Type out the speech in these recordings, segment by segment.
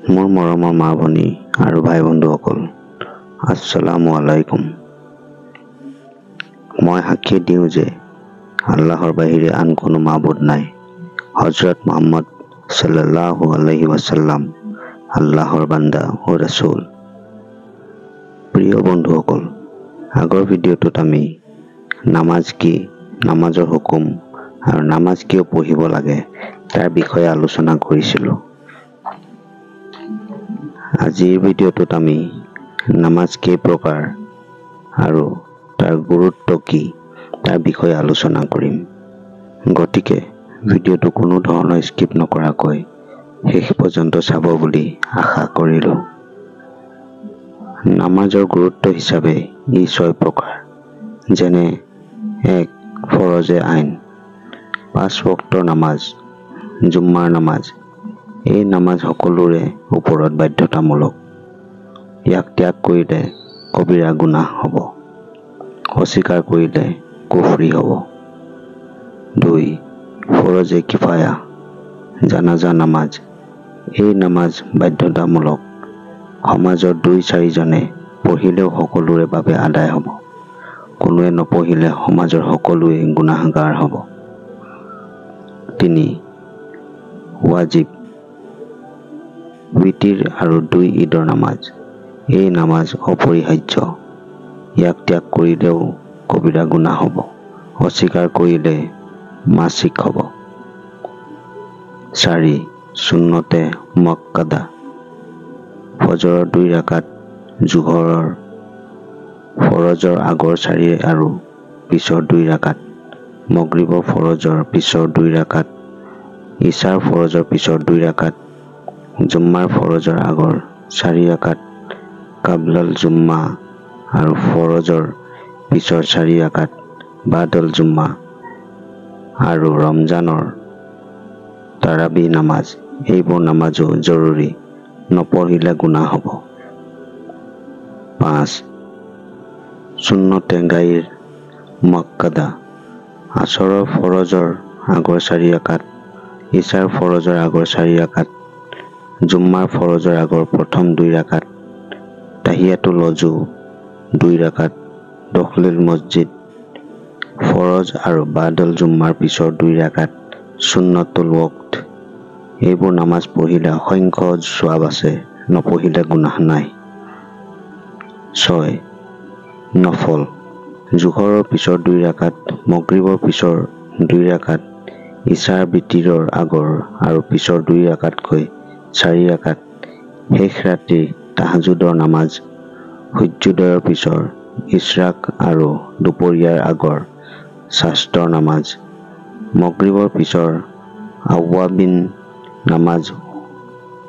মোৰ মৰমৰ মা ভনী আৰু ভাই বন্ধুসকল, আসসালামু আলাইকুম। মই সাক্ষী দিওঁ যে আল্লাহৰ বাহিৰে আন কোনো মাবুদ নাই। হযৰত মুহাম্মদ সাল্লাল্লাহু আলাইহি ওয়াসাল্লাম আল্লাহৰ বান্দা ও ৰাসূল। প্ৰিয় বন্ধুসকল, আগৰ ভিডিঅ'টোত আমি নামাজ কি, নামাজৰ হুকুম আৰু নামাজ কিয় পঢ়িব লাগে তাৰ বিষয়ে আলোচনা কৰিছিলোঁ। আজিৰ ভিডিঅ'টোত আমি নামাজ কেই প্ৰকাৰ আৰু তাৰ গুৰুত্ব কি তাৰ বিষয়ে আলোচনা কৰিম। গতিকে ভিডিঅ'টো কোনো ধৰণৰ স্কিপ নকৰাকৈ শেষ পৰ্যন্ত চাব বুলি আশা কৰিলোঁ। নামাজৰ গুৰুত্ব হিচাপে ই 6 প্ৰকাৰ, যেনে 1. ফৰজে আইন, 5 ওয়াক্তৰ নামাজ, জুম্মাৰ নামাজ। এই নামাজ সকলোৰে ওপৰত বাধ্যতামূলক। ইয়াক ত্যাগ কৰিলে কবিৰা গুনাহ হ'ব, অস্বীকাৰ কৰিলে কুফৰি হ'ব। 2. ফৰজে কিফায়া, জানাজা নামাজ। এই নামাজ বাধ্যতামূলক। সমাজৰ 2-4 জনে পঢ়িলেও সকলোৰে বাবে আদায় হ'ব। কোনোৱে নপঢ়িলে সমাজৰ সকলোৱে গুনাহগাৰ হ'ব। 3. ৱাজিব, বিতিৰ আৰু 2 ঈদৰ নামাজ। এই নামাজ অপৰিহাৰ্য। ইয়াক ত্যাগ কৰিলেও কবিৰা গুনাহ হ'ব, অস্বীকাৰ কৰিলে মাসিক হ'ব। 4. সুন্নতে মুআক্কাদা, ফজৰৰ 2 ৰাকাত, জোহৰৰ ফৰজৰ আগৰ 4 আৰু পিছৰ 2 ৰাকাত, মাগৰিবৰ ফৰজৰ পিছৰ 2 ৰাকাত, ইশাৰ ফৰজৰ পিছৰ 2 ৰাকাত, জুম্মাৰ ফৰজৰ আগৰ 4 ৰাকাত, কাবলাল জুম্মা আৰু ফৰজৰ পিছৰ 4 ৰাকাত, বাদল জুম্মা আৰু ৰমজানৰ তাৰাবি নামাজ। এইবোৰ নামাজো জৰুৰী, নপঢ়িলে গুনাহ হ'ব। 5. সুন্নতে গাইৰ মুআক্কাদা, আসৰৰ ফৰজৰ আগৰ 4 ৰাকাত, ইশাৰ ফৰজৰ আগৰ 4 ৰাকাত, জুম্মাৰ ফৰজৰ আগৰ প্ৰথম 2 ৰাকাত, তাহিয়াতুল ওযু 2 ৰাকাত, দখলুল মছজিদ ফৰজ আৰু বাদল জুম্মাৰ পিছৰ 2 ৰাকাত, সুন্নতুল ওয়াক্ত। এইবোৰ নামাজ পঢ়িলে অসংখ্য সওৱাব আছে, নপঢ়িলে গুনাহ নাই। 6. নফল, জোহৰৰ পিছৰ 2 ৰাকাত, মাগৰিবৰ পিছৰ 2 ৰাকাত, ইশাৰ বিতিৰৰ আগৰ আৰু পিছৰ 2 ৰাকাতকৈ 4 ৰাকাত, শেষ ৰাতিৰ তাহাজ্জুদৰ নামাজ, সূৰ্যোদয়ৰ পিছৰ ইশৰাক আৰু দুপৰীয়াৰ আগৰ শাস্ত্ৰৰ নামাজ, মাগৰিবৰ পিছৰ আউৱাবিন নামাজ,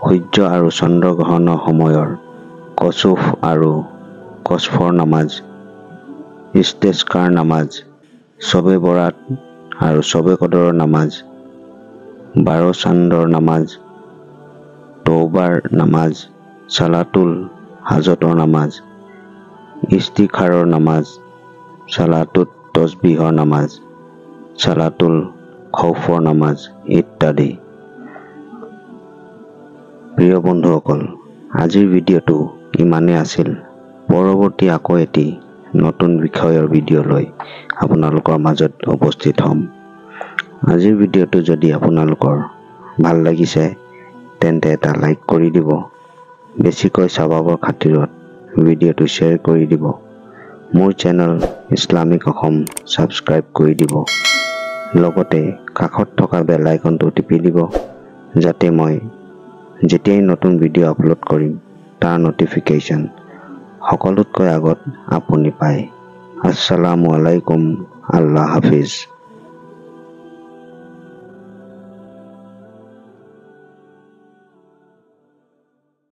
সূৰ্য আৰু চন্দ্ৰগ্ৰহণৰ সময়ৰ কসুফ আৰু কসফৰ নামাজ, ইস্তেস্কাৰ নামাজ, শবে বৰাত আৰু শবে কদৰৰ নামাজ, 12 চান্দৰ নামাজ, তওবাৰ নামাজ, সালাতুল হাজতৰ নামাজ, ইস্তিখাৰৰ নামাজ, সালাতুত তসবিহৰ নামাজ, সালাতুল খৌফৰ নামাজ ইত্যাদি। প্ৰিয় বন্ধুসকল, আজিৰ ভিডিঅ'টো ইমানেই আছিল। পৰৱৰ্তী আকৌ এটি নতুন বিষয়ৰ ভিডিঅ' লৈ আপোনালোকৰ মাজত উপস্থিত হ'ম। আজিৰ ভিডিঅ'টো যদি আপোনালোকৰ ভাল লাগিছে তেন্তে এটা লাইক কৰি দিব। বেছিকৈ চাবাবৰ খাতিৰত ভিডিঅ'টো শ্বেয়াৰ কৰি দিব। মোৰ চেনেল ইছলামিক অসম ছাবস্ক্ৰাইব কৰি দিব। লগতে কাষত থকা বেল আইকনটো টিপি দিব, যাতে মই যেতিয়াই নতুন ভিডিঅ' আপলোড কৰিম তাৰ নটিফিকেশ্যন সকলোতকৈ আগত আপুনি পায়। আসসালামু আলাইকুম, আল্লাহ হাফিজ।